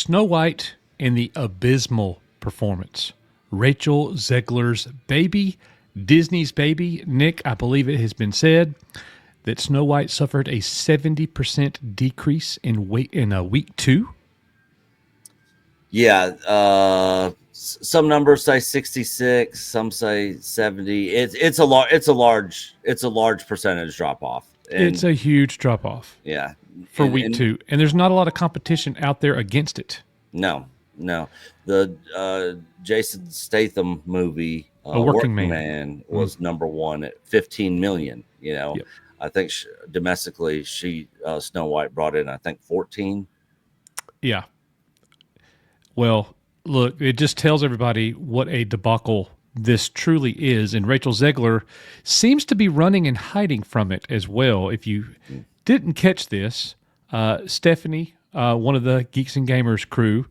Snow White and the abysmal performance. Rachel Zegler's baby, Disney's baby. Nick, I believe it has been said that Snow White suffered a 70% decrease in weight in week 2. Yeah, some numbers say 66, some say 70. It's a large percentage drop off. It's a huge drop off. Yeah, for week 2, and there's not a lot of competition out there against it. No. The Jason Statham movie, A Working Man, was number 1 at 15 million. Yep. I think domestically, Snow White brought in, I think, 14. Yeah. Well, look, it just tells everybody what a debacle this truly is, and Rachel Zegler seems to be running and hiding from it as well. If you didn't catch this, Stephanie, one of the Geeks and Gamers crew,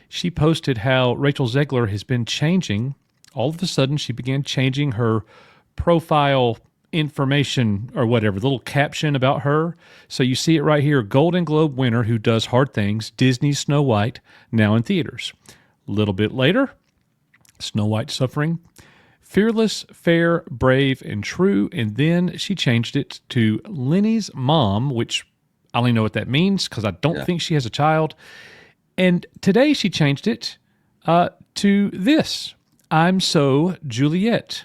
she posted how Rachel Zegler has been changing. All of a sudden, she began changing her profile information or whatever, the little caption about her. So you see it right here, Golden Globe winner who does hard things, Disney's Snow White, now in theaters. A little bit later, Snow White suffering, fearless, fair, brave, and true. And then she changed it to Lenny's mom, which I only know what that means because I don't think she has a child. And today she changed it to this, I'm so Juliet.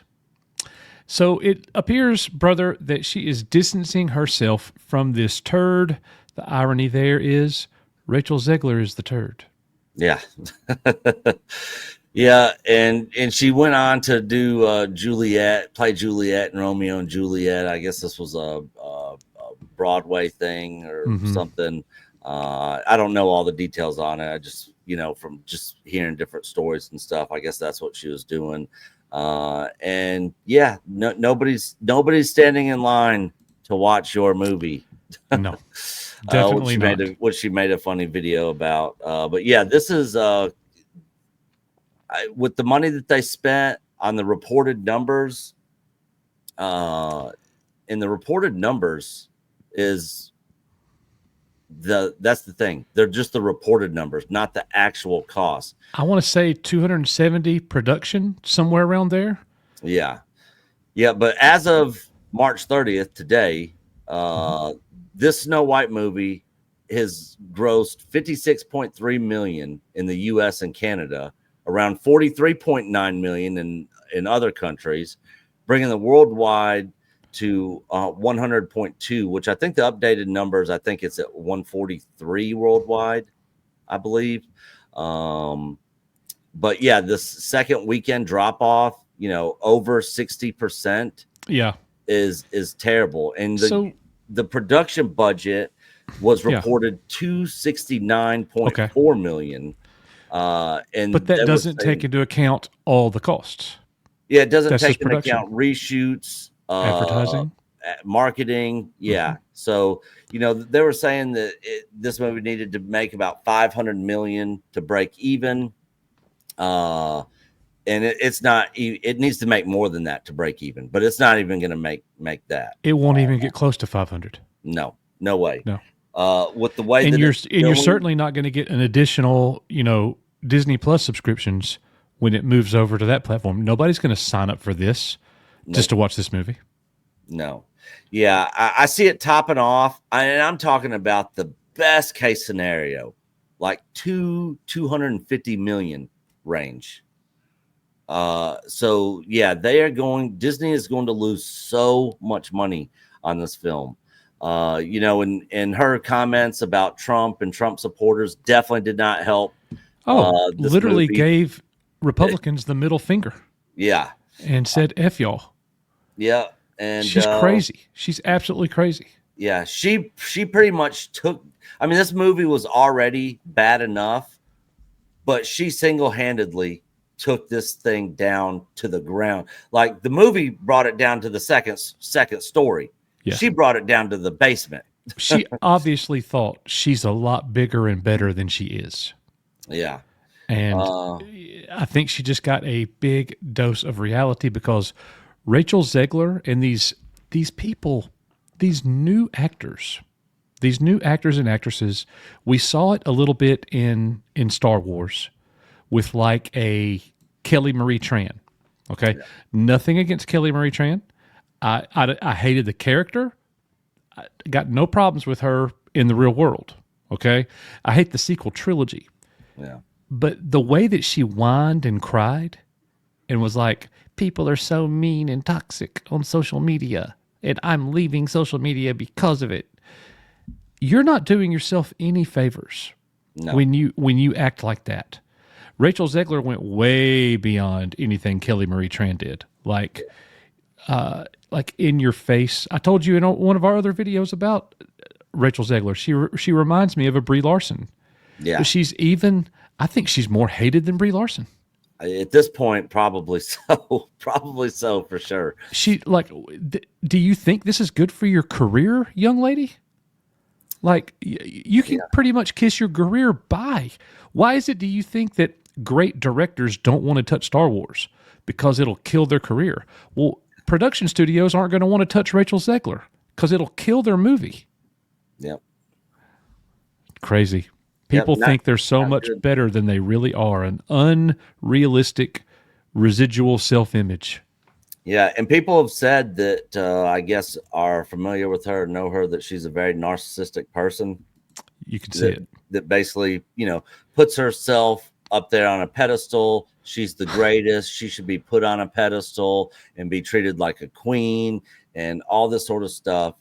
So it appears, brother, that she is distancing herself from this turd. The irony there is Rachel Zegler is the turd. Yeah. Yeah, and she went on to do play Juliet and Romeo and Juliet. I guess this was a Broadway thing or something. I don't know all the details on it. I just, from just hearing different stories and stuff, I guess that's what she was doing. And yeah, nobody's standing in line to watch your movie. No, definitely not. Which she made a funny video about. But yeah, this is with the money that they spent on the reported numbers. In the reported numbers that's the thing. They're just the reported numbers, not the actual cost. I want to say 270 production, somewhere around there. Yeah. But as of March 30th, today, this Snow White movie has grossed $56.3 million in the U.S. and Canada, around $43.9 million in other countries, bringing the worldwide to 100.2, which I think the updated numbers, I think it's at 143 worldwide, I believe. But yeah, this second weekend drop off, over 60%. Yeah, is terrible. And the production budget was reported $269.4 million. But that doesn't take into account all the costs. Yeah, it doesn't take into account reshoots, advertising, marketing. Yeah. So, they were saying that this movie needed to make about $500 million to break even. And it's not, it needs to make more than that to break even, but it's not even going to make that. It won't even get close to 500. No way. No. With the way and you're certainly not going to get an additional, Disney Plus subscriptions when it moves over to that platform. Nobody's going to sign up for this just to watch this movie. No. Yeah, I see it topping off, and I'm talking about the best case scenario, like 250 million range. So yeah, Disney is going to lose so much money on this film. And her comments about Trump and Trump supporters definitely did not help. Literally gave Republicans the middle finger. Yeah. And said, F y'all. Yeah. And she's crazy. She's absolutely crazy. Yeah. She pretty much this movie was already bad enough, but she single-handedly took this thing down to the ground. Like the movie brought it down to the second story. Yeah. She brought it down to the basement. She obviously thought she's a lot bigger and better than she is. Yeah. And I think she just got a big dose of reality because Rachel Zegler and these people, these new actors These new actors and actresses, we saw it a little bit in Star Wars with like a Kelly Marie Tran. Okay, nothing against Kelly Marie Tran. I hated the character. I got no problems with her in the real world. Okay, I hate the sequel trilogy, Yeah. but the way that she whined and cried and was like, "People are so mean and toxic on social media, and I'm leaving social media because of it." You're not doing yourself any favors No. when you act like that. Rachel Zegler went way beyond anything Kelly Marie Tran did. Like in your face. I told you in one of our other videos about Rachel Zegler. She reminds me of a Brie Larson, but Yeah. she's even. I think she's more hated than Brie Larson. At this point, probably so. Probably so for sure. She like. Do you think this is good for your career, young lady? Like you can Yeah. pretty much kiss your career bye. Why is it? Do you think that great directors don't want to touch Star Wars because it'll kill their career? Well, production studios aren't going to want to touch Rachel Zegler because it'll kill their movie. Yep. Crazy. Yep. People think they're so Not much good. better than they really are. An unrealistic residual self-image. Yeah, and people have said that I guess are familiar with her, know her, that she's a very narcissistic person You can see it. that basically, puts herself up there on a pedestal. She's the greatest. She should be put on a pedestal and be treated like a queen and all this sort of stuff.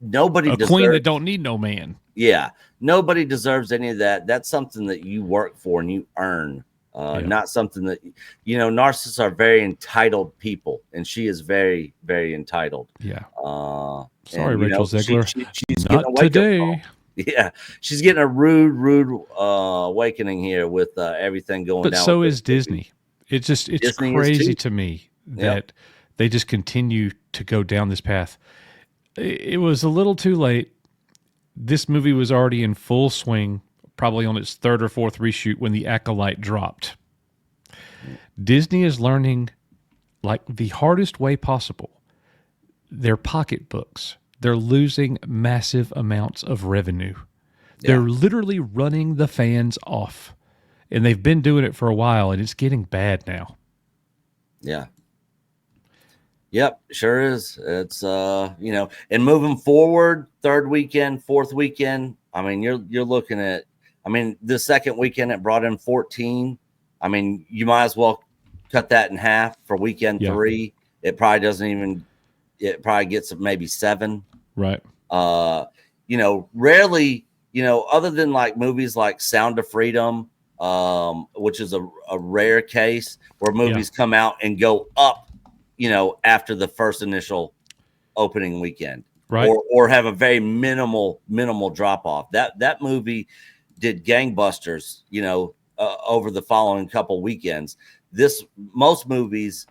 Nobody A queen that deserves. don't need no man. Yeah, nobody deserves any of that. That's something that you work for and you earn. Yeah. Not something that narcissists are very entitled people, and she is very, very entitled. Yeah. Sorry, Sorry, Rachel Zegler. she's getting a Not wake-up today. call. Yeah, she's getting a rude awakening here with everything going But down. so with is this movie. Disney. It's Disney is crazy too. to me Yep. that they just continue to go down this path. It was a little too late. This movie was already in full swing, probably on its third or fourth reshoot when The Acolyte dropped. Disney is learning, like the hardest way possible, their pocketbooks. They're losing massive amounts of revenue. They're literally running the fans off. And they've been doing it for a while, and it's getting bad now. Yeah. Yep, sure is. It's and moving forward, third weekend, fourth weekend. I mean, you're looking at. I mean, the second weekend it brought in 14. I mean, you might as well cut that in half for weekend 3. It probably doesn't even. It probably gets maybe 7. Right. Rarely, other than like movies like Sound of Freedom, which is a rare case where movies come out and go up. After the first initial opening weekend, right, or have a very minimal drop off. That movie did gangbusters, over the following couple weekends. Most movies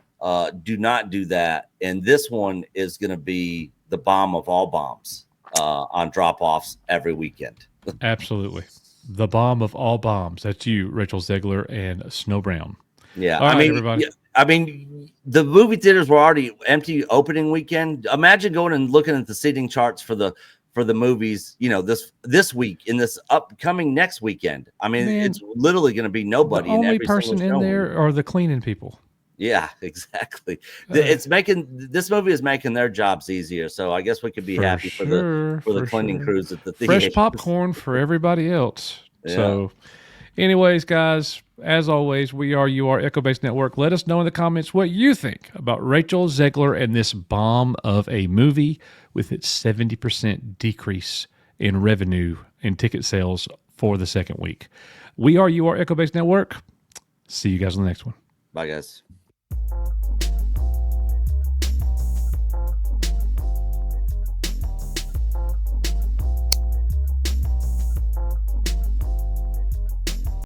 do not do that, and this one is going to be the bomb of all bombs on drop offs every weekend. Absolutely, the bomb of all bombs. That's you, Rachel Zegler and Snow Brown. Yeah, all right, everybody. I mean, the movie theaters were already empty opening weekend. Imagine going and looking at the seating charts for the movies, this week in this upcoming next weekend. I mean, it's literally going to be nobody. The only in every person in there are the cleaning people. Yeah, exactly. This movie is making their jobs easier. So I guess we could be happy for the cleaning crews at the theater. Fresh popcorn for everybody else. Yeah. So, anyways, guys, as always, you are Echo Base Network. Let us know in the comments what you think about Rachel Zegler and this bomb of a movie with its 70% decrease in revenue and ticket sales for the second week. You are Echo Base Network. See you guys on the next one. Bye, guys.